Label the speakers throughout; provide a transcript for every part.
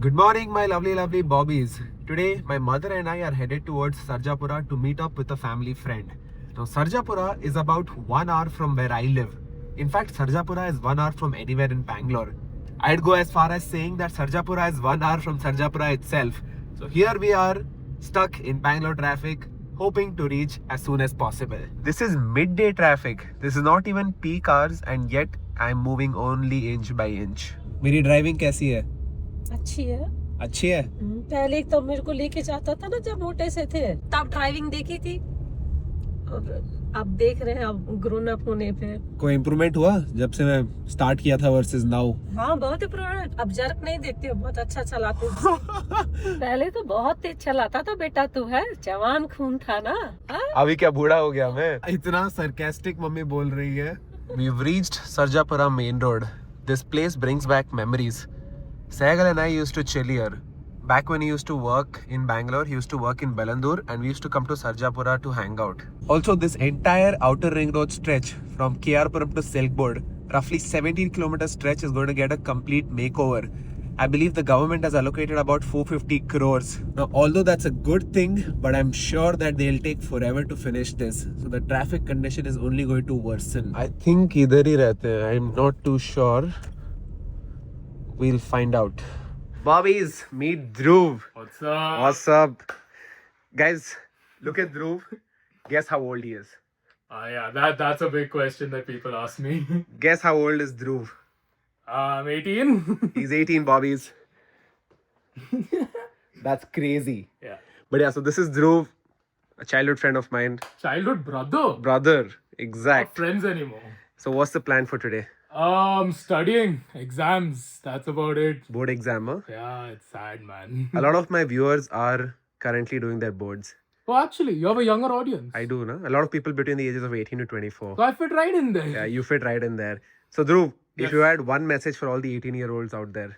Speaker 1: Good morning, my lovely bobbies. Today, my mother and I are headed towards Sarjapura to meet up with a family friend. Now, Sarjapura is about 1 hour from where I live. In fact, Sarjapura is 1 hour from anywhere in Bangalore. I'd go as far as saying that Sarjapura is 1 hour from Sarjapura itself. So here we are, stuck in Bangalore traffic, hoping to reach as soon as possible. This is midday traffic. This is not even peak hours, and yet I'm moving only inch by inch. मेरी driving कैसी है?
Speaker 2: अच्छी है।
Speaker 1: अच्छी है।
Speaker 2: पहले तो मेरे को लेके जाता था ना जब मोटे से थे, तब ड्राइविंग देखी थी, और अब देख रहे हैं अब ग्रोन अप होने पे।
Speaker 1: कोई इम्प्रूवमेंट हुआ जब से मैं स्टार्ट किया था वर्सेस नाउ?
Speaker 2: हाँ, बहुत इम्प्रूवमेंट। अब जर्क नहीं देखते हो, बहुत अच्छा चलाते हो। पहले तो बहुत तेज चलाता था बेटा, तू है जवान खून था ना।
Speaker 1: अभी क्या बूढ़ा हो गया मैं? इतना सरकास्टिक मम्मी बोल रही है। We've reached Sarjapura main road. This place brings back memories. Saigal and I used to chill here. Back when he used to work in Bangalore, he used to work in Bellandur, and we used to come to Sarjapura to hang out. Also, this entire outer ring road stretch from KR-Puram to Silkboard, roughly 17-kilometer stretch, is going to get a complete makeover. I believe the government has allocated about 450 crores. Now, although that's a good thing, but I'm sure that they'll take forever to finish this. So the traffic condition is only going to worsen. I think idhar hi rehte hain. I'm not too sure. We'll find out. Bobbies, meet Dhruv.
Speaker 3: What's up?
Speaker 1: What's up? Guys, look at Dhruv. Guess how old he is.
Speaker 3: Yeah, that's a big question that people ask me.
Speaker 1: Guess how old is Dhruv?
Speaker 3: I'm 18.
Speaker 1: He's 18, Bobbies. That's crazy.
Speaker 3: Yeah.
Speaker 1: But yeah, so this is Dhruv, a childhood friend of mine.
Speaker 3: Childhood brother.
Speaker 1: Brother,
Speaker 3: Not
Speaker 1: exact.
Speaker 3: friends anymore.
Speaker 1: So what's the plan for today?
Speaker 3: Studying, exams. That's about it.
Speaker 1: Board exam, huh?
Speaker 3: Yeah, it's sad, man.
Speaker 1: A lot of my viewers are currently doing their boards.
Speaker 3: Oh, actually, you have a younger audience.
Speaker 1: I do, no? A lot of people between the ages of 18 to 24.
Speaker 3: So I fit right in there.
Speaker 1: Yeah, you fit right in there. So Dhruv,
Speaker 3: Yes.
Speaker 1: if you had one message for all the 18-year-olds out there.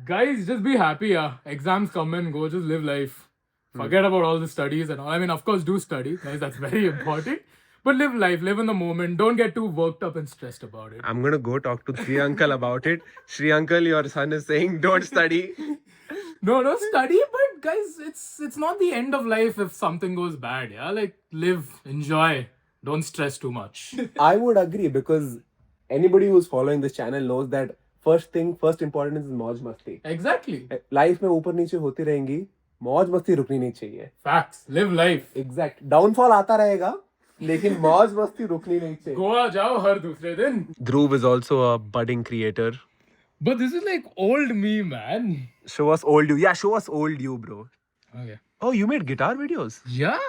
Speaker 3: Guys, just be happy, yeah. Exams come and go, just live life. Forget about all the studies and all. I mean, of course, do study, guys, that's very important. But live life, live in the moment. Don't get too worked up and stressed about it.
Speaker 1: I'm going to go talk to Shri Uncle about it. Shri Uncle, your son is saying don't study.
Speaker 3: No, study, but guys, it's not the end of life if something goes bad, yeah? Like, live, enjoy, don't stress too much.
Speaker 1: I would agree because anybody who's following this channel knows that first importance is मौज मस्ती.
Speaker 3: Exactly.
Speaker 1: Life में ऊपर नीचे होती रहेंगी, मौज मस्ती रुकनी नहीं चाहिए.
Speaker 3: Facts. Live life.
Speaker 1: Exact. Downfall आता रहेगा, लेकिन मौज मस्ती रुकनी नहीं चाहिए.
Speaker 3: गोवा जाओ हर दूसरे दिन.
Speaker 1: Dhruv is also a budding creator.
Speaker 3: But this is like old me, man.
Speaker 1: Show us old you. Yeah, show us old you, bro.
Speaker 3: Okay.
Speaker 1: Oh, you made guitar videos?
Speaker 3: Yeah?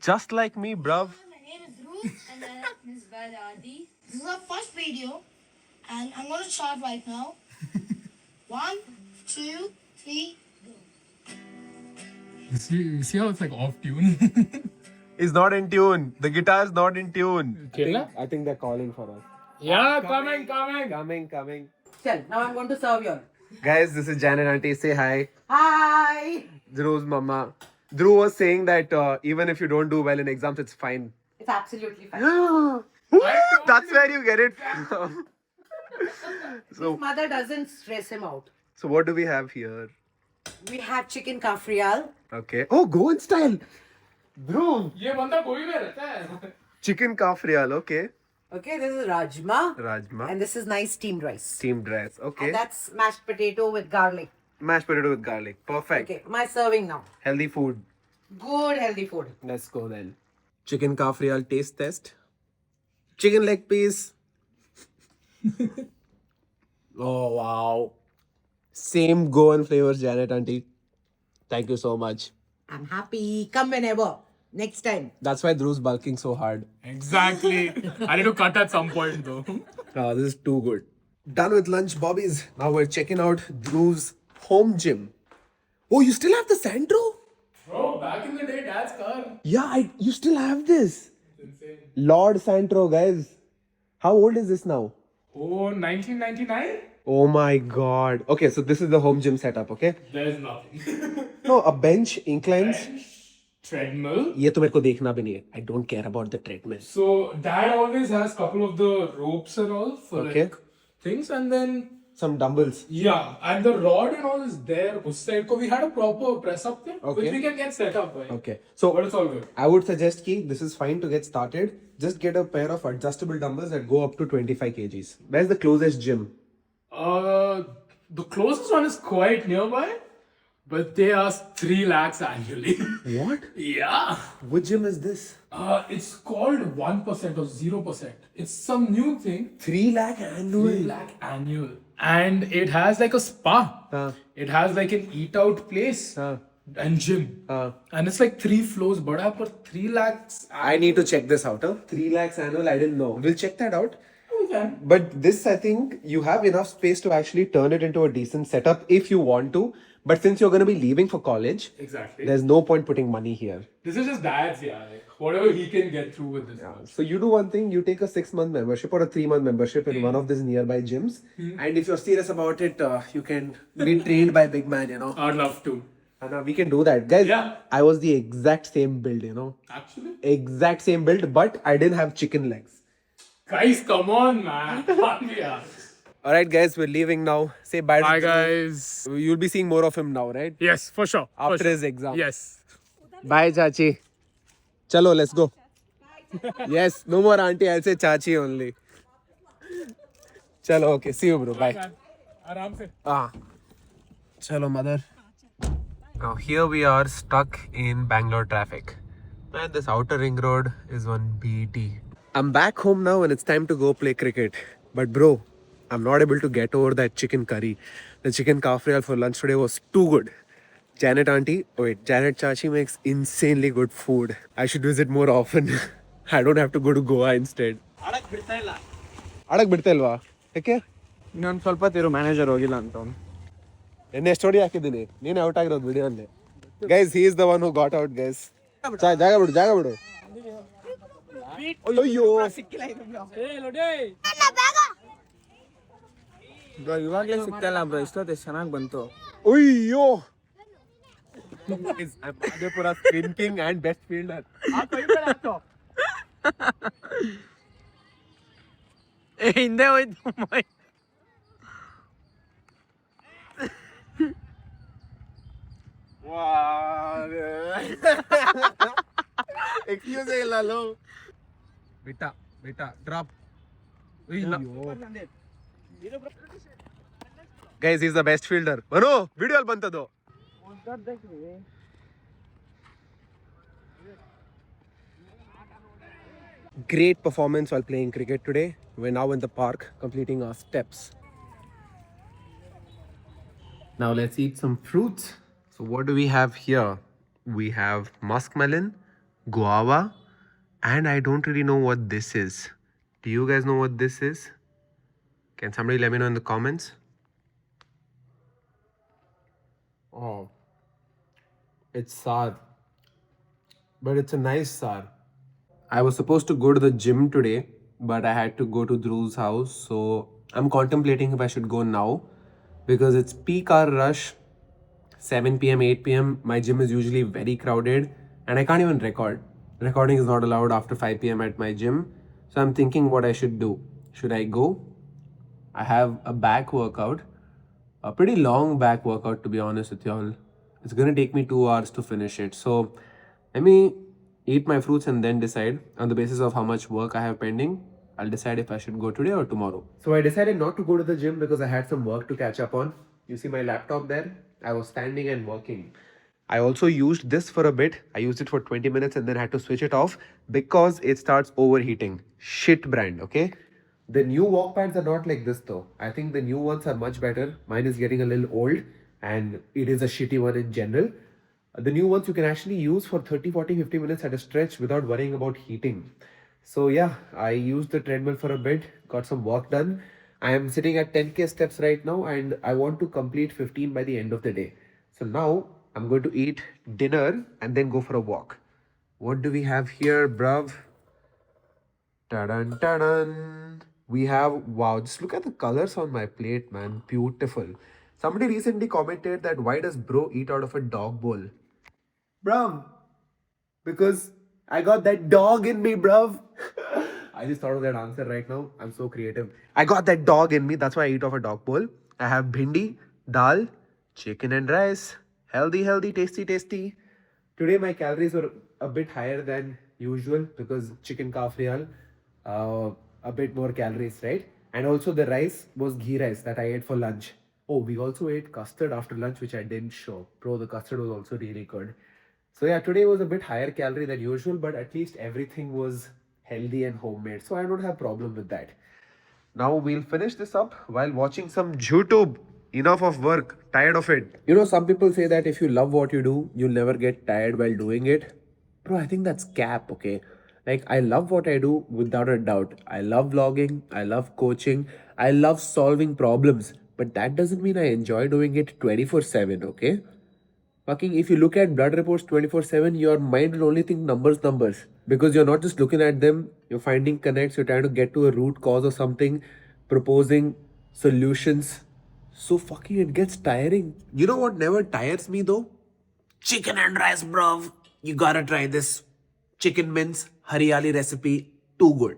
Speaker 1: Just like me, bruv.
Speaker 4: My name is Dhruv and I am Miss Adi. This is our first video and I'm going to start right now. 1, 2, 3, go.
Speaker 3: You see how it's like off tune?
Speaker 1: It's not in tune. The guitar is not in tune.
Speaker 3: Kerala?
Speaker 1: I think they're calling for us.
Speaker 3: Yeah, coming.
Speaker 1: Coming.
Speaker 5: Chal, now I'm going to serve you all.
Speaker 1: Guys, this is Jan and Auntie. Say hi.
Speaker 5: Hi!
Speaker 1: Dhruv's mama. Dhruv was saying that even if you don't do well in exams, it's fine.
Speaker 5: It's absolutely fine.
Speaker 1: That's where you get it from.
Speaker 5: His mother doesn't stress him out.
Speaker 1: So what do we have here?
Speaker 5: We have chicken kafrial.
Speaker 1: Okay. Oh, Goan style. Dhruv.
Speaker 3: ये बंदा कोई में रहता है.
Speaker 1: Chicken kafrial. Okay.
Speaker 5: Okay, this is rajma.
Speaker 1: Rajma.
Speaker 5: And this is nice steamed rice.
Speaker 1: Steamed rice. Okay.
Speaker 5: And that's mashed potato with garlic.
Speaker 1: Mashed potato with garlic. Perfect.
Speaker 5: Okay, my serving now.
Speaker 1: Healthy food.
Speaker 5: Good healthy food.
Speaker 1: Let's go then. Chicken kafrial taste test. Chicken leg piece. Oh, wow. Same Goan flavors, Janet Auntie. Thank you so much.
Speaker 5: I'm happy. Come whenever. Next time.
Speaker 1: That's why Dhruv's bulking so hard.
Speaker 3: Exactly. I need to cut at some point though.
Speaker 1: This is too good. Done with lunch, Bobbies. Now we're checking out Dhruv's home gym. Oh, you still have the Sandro?
Speaker 3: Bro, back in the day, dad's car.
Speaker 1: Yeah, you still have this.
Speaker 3: Insane.
Speaker 1: Lord Santro, guys. How old is this now?
Speaker 3: Oh, 1999?
Speaker 1: Oh my god. Okay, so this is the home gym setup, okay?
Speaker 3: There's nothing.
Speaker 1: No, a bench, inclines.
Speaker 3: Treadmill.
Speaker 1: ये तो मेरे को देखना भी नहीं है. I don't care about the treadmill.
Speaker 3: So dad always has couple of the ropes and all for
Speaker 1: Okay.
Speaker 3: like things, and then
Speaker 1: some dumbbells.
Speaker 3: Yeah, and the rod and all is there. Us side ko we had a proper press up thing,
Speaker 1: Okay.
Speaker 3: which we can get set up. Right?
Speaker 1: Okay. So
Speaker 3: But it's all good.
Speaker 1: I would suggest ki this is fine to get started. Just get a pair of adjustable dumbbells that go up to 25 kgs. Where's the closest gym?
Speaker 3: The closest one is quite nearby, but they ask 3 lakhs annually.
Speaker 1: What?
Speaker 3: Yeah.
Speaker 1: Which gym is this?
Speaker 3: It's called 1% or 0%. It's some new thing.
Speaker 1: 3 lakh annual.
Speaker 3: 3 lakh annual. And it has like a spa. It has like an eat out place and gym. And it's like 3 floors, bada, but 3 lakhs.
Speaker 1: I need to check this out. Huh? 3 lakhs annual. I didn't know. We'll check that out.
Speaker 3: We can.
Speaker 1: But this, I think, you have enough space to actually turn it into a decent setup if you want to. But since you're going to be leaving for college,
Speaker 3: Exactly.
Speaker 1: there's no point putting money here.
Speaker 3: This is just dad's, yeah. Like, whatever he can get through with this.
Speaker 1: So you do one thing, you take a 6-month membership or a 3-month membership in one of these nearby gyms. And if you're serious about it, you can be trained by big man, you know.
Speaker 3: I'd love to.
Speaker 1: And we can do that. Guys,
Speaker 3: Yeah.
Speaker 1: I was the exact same build, you know.
Speaker 3: Actually?
Speaker 1: Exact same build, but I didn't have chicken legs.
Speaker 3: Guys, come on, man. Yeah.
Speaker 1: Alright guys, we're leaving now. Say bye to
Speaker 3: Hi,
Speaker 1: Dhruv.
Speaker 3: guys.
Speaker 1: You'll be seeing more of him now, right?
Speaker 3: Yes, for sure.
Speaker 1: After his exam.
Speaker 3: Yes.
Speaker 1: Bye, Chachi. Chalo, let's go. Yes, no more auntie. I'll say Chachi only. Chalo, okay. See you, bro. Bye.
Speaker 3: Aram se.
Speaker 1: Chalo, mother. Now, here we are stuck in Bangalore traffic. And this outer ring road is one BT. I'm back home now and it's time to go play cricket. But, bro, I'm not able to get over that chicken curry. The chicken kafrial for lunch today was too good. Janet Janet Chachi makes insanely good food. I should visit more often. I don't have to go to Goa instead. Adak ಬಿಡ್ತಾ ಇಲ್ವಾ ಯಾಕೆ
Speaker 6: ಇನ್ನೊಂದು ಸ್ವಲ್ಪ ತಿರು manager ಹೋಗಿಲ್ಲ ಅಂತ ಅವ್ನು.
Speaker 1: ಎನ್ನೆ story ಹಾಕಿದ್ದೀನಿ ನೀನೇ ಔಟ್ ಆಗಿರೋದು ವಿಡಿಯೋ ಅಲ್ಲಿ guys he is the one who got out guys ಜಾಗ ಬಿಡು ಅಯ್ಯೋ
Speaker 6: ಬ್ರೋ ಇವಾಗಲೇ ಸಿಗ್ತಲ್ಲ ಬ್ರೋ ಇಷ್ಟೊತ್ತು ಎಷ್ಟು ಚೆನ್ನಾಗಿ ಬಂತು.
Speaker 1: ಅಯ್ಯೋ Madhepura spin king and best fielder.
Speaker 6: ಹಿಂದೆ ಹೋಯ್ತು.
Speaker 1: ಎಕ್ಸ್ಕ್ಯೂಸ್ ಇಲ್ಲ ಲೋ ಬಿಟ್ಟ drop guys is the best fielder ಬರೋ ವಿಡಿಯೋ ಅಲ್ಲಿ ಬಂತದ್ದು Great performance while playing cricket today. We're now in the park completing our steps. Now let's eat some fruits. So what do we have here? We have muskmelon, guava, and I don't really know what this is. Do you guys know what this is? Can somebody let me know in the comments? Oh, it's sour, but it's a nice sour. I was supposed to go to the gym today, but I had to go to Dhruv's house. So I'm contemplating if I should go now because it's peak hour rush. 7 p.m., 8 p.m. My gym is usually very crowded and I can't even record. Recording is not allowed after 5 p.m. at my gym. So I'm thinking what I should do. Should I go? I have a back workout. A pretty long back workout, to be honest with y'all. It's going to take me 2 hours to finish it. So let me eat my fruits and then decide on the basis of how much work I have pending. I'll decide if I should go today or tomorrow. So I decided not to go to the gym because I had some work to catch up on. You see my laptop there? I was standing and working. I also used this for a bit. I used it for 20 minutes and then had to switch it off because it starts overheating. Shit brand, okay? The new walk pads are not like this though. I think the new ones are much better. Mine is getting a little old and it is a shitty one in general. The new ones you can actually use for 30, 40, 50 minutes at a stretch without worrying about heating. So yeah, I used the treadmill for a bit, got some work done. I am sitting at 10k steps right now and I want to complete 15 by the end of the day. So now I'm going to eat dinner and then go for a walk. What do we have here, bruv? Ta-dan, ta-dan. We have, wow, just look at the colors on my plate, man. Beautiful. Somebody recently commented that why does bro eat out of a dog bowl? Bruv, because I got that dog in me, bruv. I just thought of that answer right now. I'm so creative. I got that dog in me. That's why I eat off a dog bowl. I have bhindi, dal, chicken and rice. Healthy, healthy, tasty, tasty. Today my calories were a bit higher than usual because chicken kafrial, a bit more calories, right? And also the rice was ghee rice that I ate for lunch. Oh, we also ate custard after lunch, which I didn't show. Bro, the custard was also really good. So yeah, today was a bit higher calorie than usual, but at least everything was healthy and homemade. So I don't have problem with that. Now we'll finish this up while watching some YouTube. Enough of work. Tired of it. You know, some people say that if you love what you do, you'll never get tired while doing it. Bro, I think that's cap, okay? Like, I love what I do without a doubt. I love vlogging. I love coaching. I love solving problems. But that doesn't mean I enjoy doing it 24/7, okay? Fucking, if you look at blood reports 24/7, your mind will only think numbers. Because you're not just looking at them, you're finding connects, you're trying to get to a root cause of something, proposing solutions. So fucking it gets tiring. You know what never tires me though? Chicken and rice, bro. You gotta try this. Chicken mince, Haryali recipe. Too good.